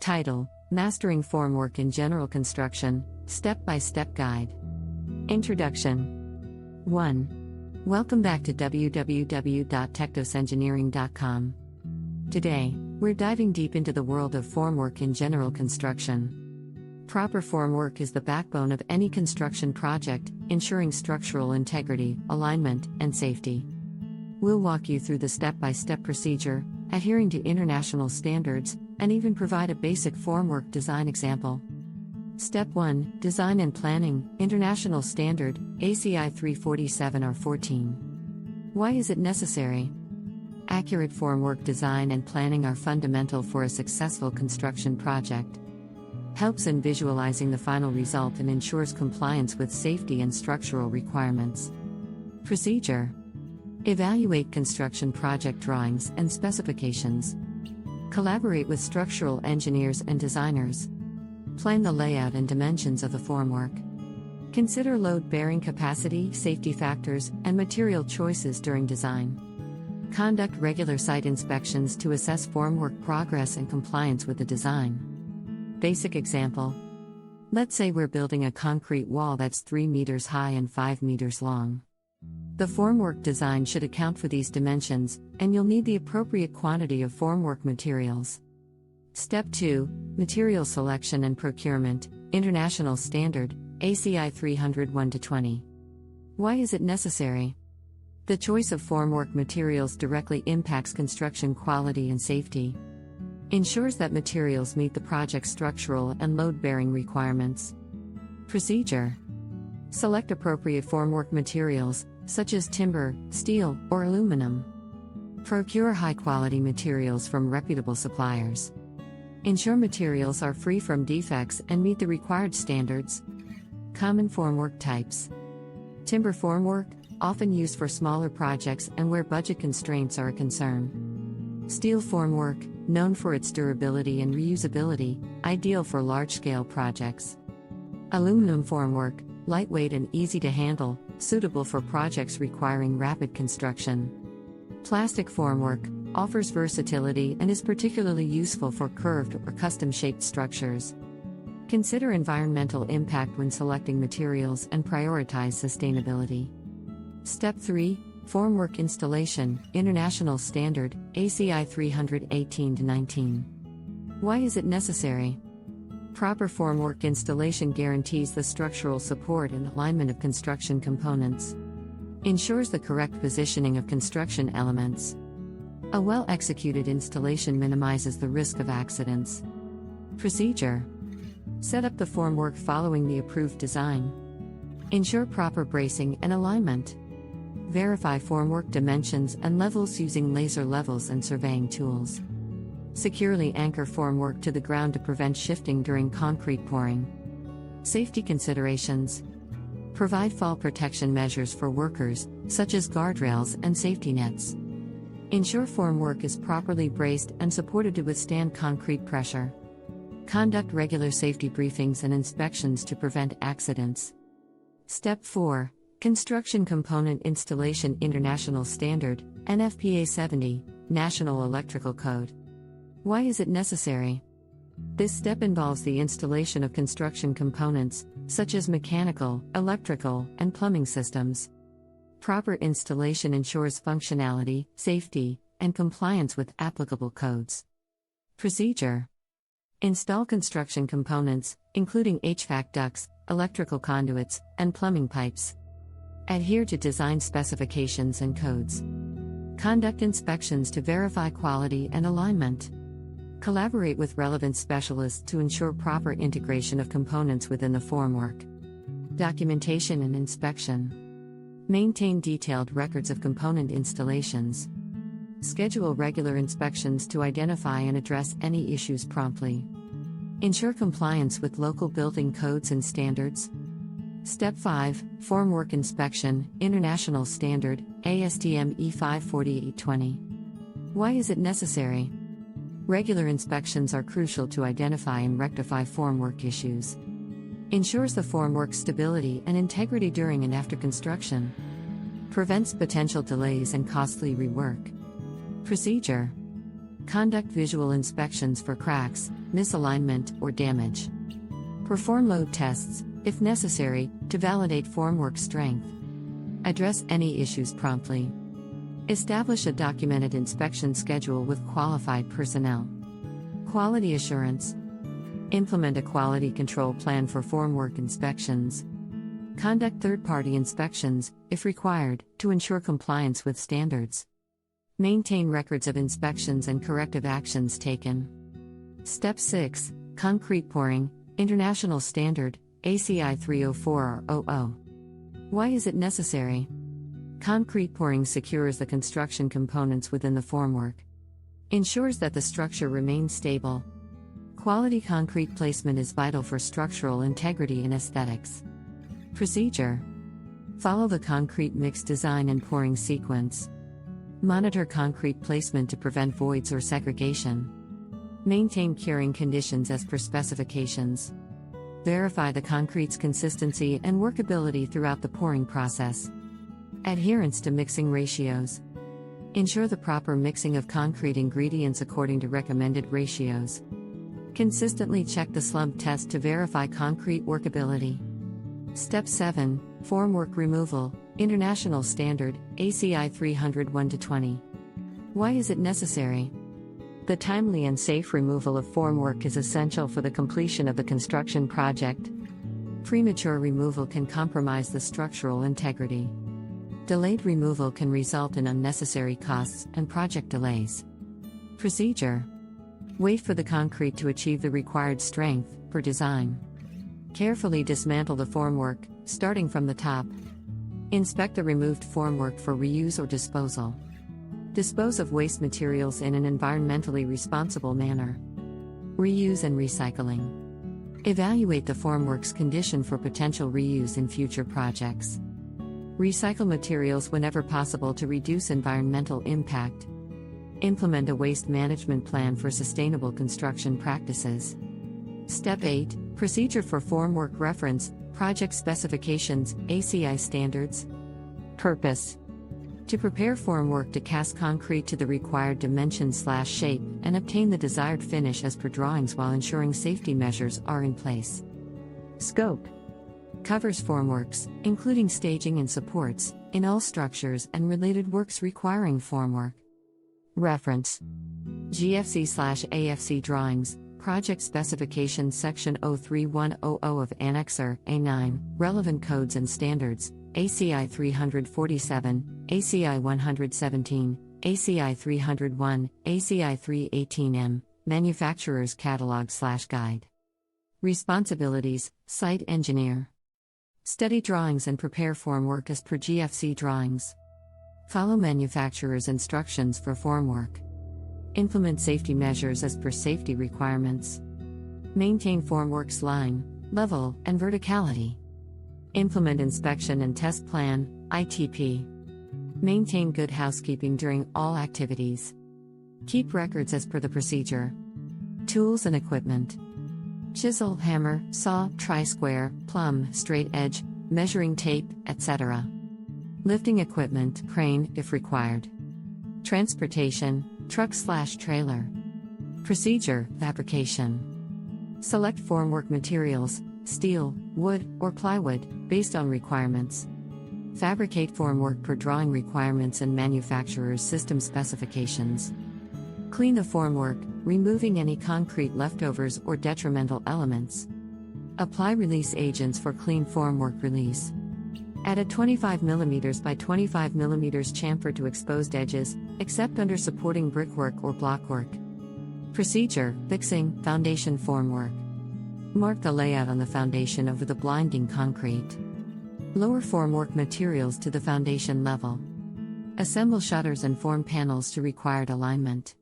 Title: Mastering Formwork in General Construction, Step-by-Step Guide. Introduction. 1. Welcome back to www.techdosengineering.com. Today, we're diving deep into the world of formwork in general construction. Proper formwork is the backbone of any construction project, ensuring structural integrity, alignment, and safety. We'll walk you through the step-by-step procedure, adhering to international standards, and even provide a basic formwork design example. Step 1: Design and Planning, International Standard, ACI 347-R14. Why is it necessary? Accurate formwork design and planning are fundamental for a successful construction project. Helps in visualizing the final result and ensures compliance with safety and structural requirements. Procedure. Evaluate construction project drawings and specifications. Collaborate with structural engineers and designers. Plan the layout and dimensions of the formwork. Consider load-bearing capacity, safety factors, and material choices during design. Conduct regular site inspections to assess formwork progress and compliance with the design. Basic example. Let's say we're building a concrete wall that's 3 meters high and 5 meters long. The formwork design should account for these dimensions, and you'll need the appropriate quantity of formwork materials. Step 2: Material Selection and Procurement, International Standard, ACI 301-20. Why is it necessary? The choice of formwork materials directly impacts construction quality and safety. Ensures that materials meet the project's structural and load-bearing requirements. Procedure. Select appropriate formwork materials, such as timber, steel, or aluminum. Procure high-quality materials from reputable suppliers. Ensure materials are free from defects and meet the required standards. Common formwork types. Timber formwork, often used for smaller projects and where budget constraints are a concern. Steel formwork, known for its durability and reusability, ideal for large-scale projects. Aluminum formwork, lightweight and easy to handle, suitable for projects requiring rapid construction. Plastic formwork, offers versatility and is particularly useful for curved or custom-shaped structures. Consider environmental impact when selecting materials and prioritize sustainability. Step 3: Formwork Installation, International Standard, ACI 318-19. Why is it necessary? Proper formwork installation guarantees the structural support and alignment of construction components. Ensures the correct positioning of construction elements. A well-executed installation minimizes the risk of accidents. Procedure. Set up the formwork following the approved design. Ensure proper bracing and alignment. Verify formwork dimensions and levels using laser levels and surveying tools. Securely anchor formwork to the ground to prevent shifting during concrete pouring. Safety considerations. Provide fall protection measures for workers, such as guardrails and safety nets. Ensure formwork is properly braced and supported to withstand concrete pressure. Conduct regular safety briefings and inspections to prevent accidents. Step 4: Construction Component Installation, International Standard, NFPA 70, National Electrical Code. Why is it necessary? This step involves the installation of construction components, such as mechanical, electrical, and plumbing systems. Proper installation ensures functionality, safety, and compliance with applicable codes. Procedure. Install construction components, including HVAC ducts, electrical conduits, and plumbing pipes. Adhere to design specifications and codes. Conduct inspections to verify quality and alignment. Collaborate with relevant specialists to ensure proper integration of components within the formwork. Documentation and inspection. Maintain detailed records of component installations. Schedule regular inspections to identify and address any issues promptly. Ensure compliance with local building codes and standards. Step 5: Formwork Inspection, International Standard, ASTM E548-20. Why is it necessary? Regular inspections are crucial to identify and rectify formwork issues. Ensures the formwork's stability and integrity during and after construction. Prevents potential delays and costly rework. Procedure. Conduct visual inspections for cracks, misalignment, or damage. Perform load tests, if necessary, to validate formwork strength. Address any issues promptly. Establish a documented inspection schedule with qualified personnel. Quality assurance. Implement a quality control plan for formwork inspections. Conduct third-party inspections, if required, to ensure compliance with standards. Maintain records of inspections and corrective actions taken. Step 6. Concrete pouring, International Standard, ACI 304-00. Why is it necessary? Concrete pouring secures the construction components within the formwork. Ensures that the structure remains stable. Quality concrete placement is vital for structural integrity and aesthetics. Procedure. Follow the concrete mix design and pouring sequence. Monitor concrete placement to prevent voids or segregation. Maintain curing conditions as per specifications. Verify the concrete's consistency and workability throughout the pouring process. Adherence to mixing ratios. Ensure the proper mixing of concrete ingredients according to recommended ratios. Consistently check the slump test to verify concrete workability. Step 7. Formwork removal, International Standard, ACI 301-20. Why is it necessary? The timely and safe removal of formwork is essential for the completion of the construction project. Premature removal can compromise the structural integrity. Delayed removal can result in unnecessary costs and project delays. Procedure. Wait for the concrete to achieve the required strength, per design. Carefully dismantle the formwork, starting from the top. Inspect the removed formwork for reuse or disposal. Dispose of waste materials in an environmentally responsible manner. Reuse and recycling. Evaluate the formwork's condition for potential reuse in future projects. Recycle materials whenever possible to reduce environmental impact. Implement a waste management plan for sustainable construction practices. Step 8. Procedure for formwork reference, project specifications, ACI standards. Purpose. To prepare formwork to cast concrete to the required dimension/shape and obtain the desired finish as per drawings while ensuring safety measures are in place. Scope. Covers formworks, including staging and supports, in all structures and related works requiring formwork. Reference. GFC/AFC drawings, Project Specifications Section 03100 of Annexer A9, Relevant Codes and Standards, ACI 347, ACI 117, ACI 301, ACI 318M, Manufacturer's Catalog/Guide. Responsibilities, Site Engineer. Study drawings and prepare formwork as per GFC drawings. Follow manufacturer's instructions for formwork. Implement safety measures as per safety requirements. Maintain formwork's line, level, and verticality. Implement inspection and test plan, ITP. Maintain good housekeeping during all activities. Keep records as per the procedure. Tools and equipment. Chisel, hammer, saw, tri-square, plumb, straight edge, measuring tape, etc. Lifting equipment, crane, if required. Transportation, truck/trailer. Procedure, fabrication. Select formwork materials, steel, wood, or plywood, based on requirements. Fabricate formwork per drawing requirements and manufacturer's system specifications. Clean the formwork, removing any concrete leftovers or detrimental elements. Apply release agents for clean formwork release. Add a 25 mm by 25 mm chamfer to exposed edges, except under supporting brickwork or blockwork. Procedure, fixing, foundation formwork. Mark the layout on the foundation over the blinding concrete. Lower formwork materials to the foundation level. Assemble shutters and form panels to required alignment.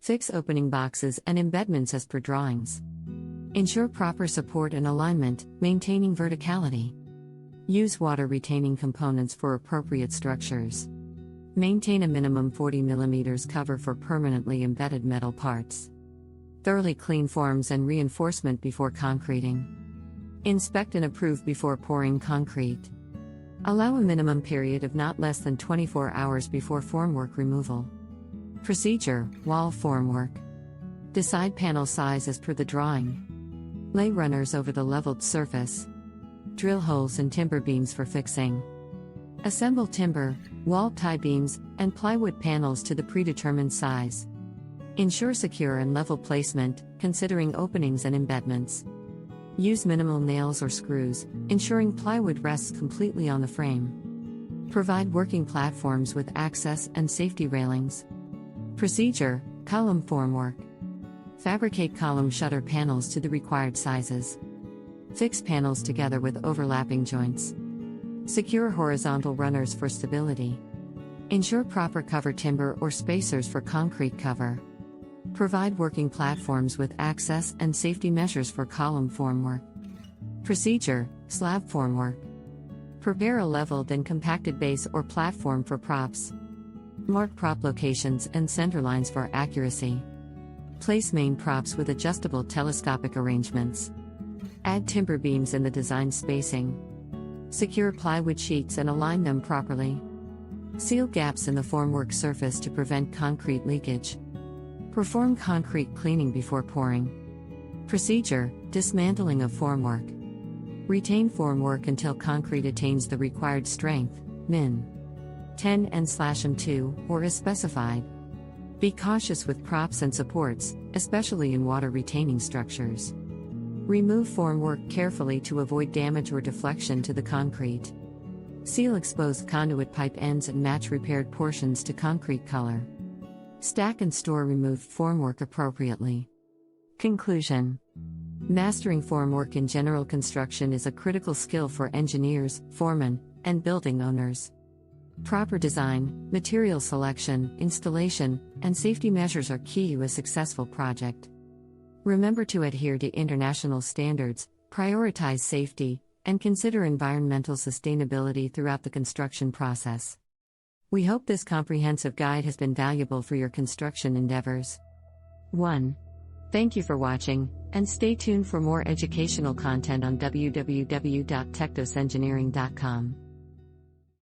Fix opening boxes and embedments as per drawings. Ensure proper support and alignment, maintaining verticality. Use water-retaining components for appropriate structures. Maintain a minimum 40 mm cover for permanently embedded metal parts. Thoroughly clean forms and reinforcement before concreting. Inspect and approve before pouring concrete. Allow a minimum period of not less than 24 hours before formwork removal. Procedure: wall formwork. Decide panel size as per the drawing. Lay runners over the leveled surface. Drill holes in timber beams for fixing. Assemble timber, wall tie beams, and plywood panels to the predetermined size. Ensure secure and level placement, considering openings and embedments. Use minimal nails or screws, ensuring plywood rests completely on the frame. Provide working platforms with access and safety railings. Procedure: column formwork. Fabricate column shutter panels to the required sizes. Fix panels together with overlapping joints. Secure horizontal runners for stability. Ensure proper cover timber or spacers for concrete cover. Provide working platforms with access and safety measures for column formwork. Procedure: slab formwork. Prepare a leveled and compacted base or platform for props. Mark prop locations and center lines for accuracy. Place main props with adjustable telescopic arrangements. Add timber beams in the design spacing. Secure plywood sheets and align them properly. Seal gaps in the formwork surface to prevent concrete leakage. Perform concrete cleaning before pouring. Procedure: dismantling of formwork. Retain formwork until concrete attains the required strength, min. 10/2, or as specified. Be cautious with props and supports, especially in water-retaining structures. Remove formwork carefully to avoid damage or deflection to the concrete. Seal exposed conduit pipe ends and match repaired portions to concrete color. Stack and store removed formwork appropriately. Conclusion: mastering formwork in general construction is a critical skill for engineers, foremen, and building owners. Proper design, material selection, installation, and safety measures are key to a successful project. Remember to adhere to international standards, prioritize safety, and consider environmental sustainability throughout the construction process. We hope this comprehensive guide has been valuable for your construction endeavors. 1. Thank you for watching, and stay tuned for more educational content on www.techdosengineering.com.